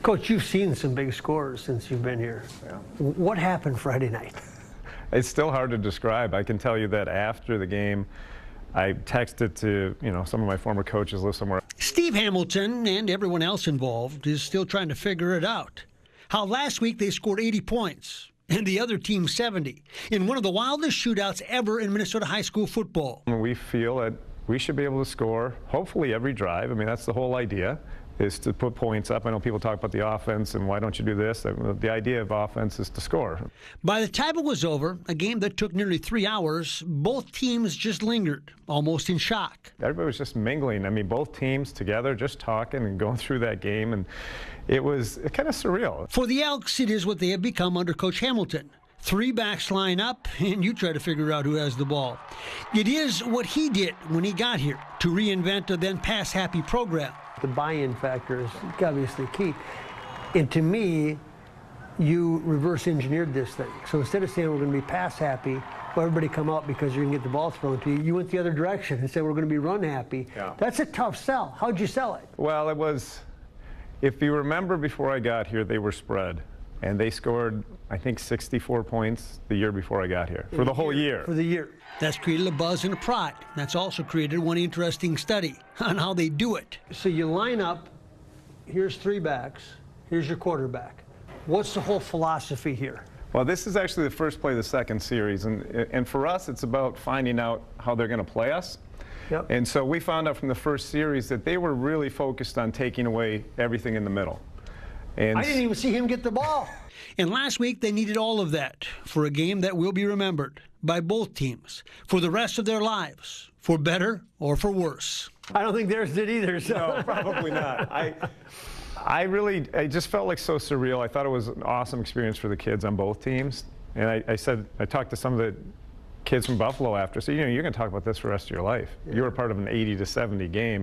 Coach, you've seen some big scores since you've been here. Yeah. What happened Friday night? It's still hard to describe. I can tell you that after the game, I texted to, some of my former coaches live somewhere. Steve Hamilton and everyone else involved is still trying to figure it out. How last week they scored 80 points and the other team 70 in one of the wildest shootouts ever in Minnesota high school football. We feel that we should be able to score hopefully every drive. I mean, that's the whole idea, is to put points up. I know people talk about the offense and why don't you do this. The idea of offense is to score. By the time it was over, a game that took nearly 3 hours, both teams just lingered, almost in shock. Everybody was just mingling. I mean, both teams together, just talking and going through that game, and it was kind of surreal. For the Elks, it is what they have become under Coach Hamilton. 3 backs line up, and you try to figure out who has the ball. It is what he did when he got here, to reinvent a then pass-happy program. The buy-in factor is obviously key. And to me, you reverse engineered this thing. So instead of saying we're going to be pass happy, well, everybody come out because you're going to get the ball thrown to you, you went the other direction and said we're going to be run happy. Yeah. That's a tough sell. How'd you sell it? Well, it was, if you remember before I got here, they were spread. And they scored, I think, 64 points the year before I got here, for the whole year. For the year. That's created a buzz and a pride. That's also created one interesting study on how they do it. So you line up, here's 3 backs, here's your quarterback. What's the whole philosophy here? Well, this is actually the first play of the second series, and for us, it's about finding out how they're going to play us. Yep. And so we found out from the first series that they were really focused on taking away everything in the middle. And I didn't even see him get the ball. And last week, they needed all of that for a game that will be remembered by both teams for the rest of their lives, for better or for worse. I don't think theirs did either. So. No, probably not. I just felt like so surreal. I thought it was an awesome experience for the kids on both teams. And I talked to some of the kids from Buffalo after, so you're going to talk about this for the rest of your life. Yeah. You were part of an 80-70 game.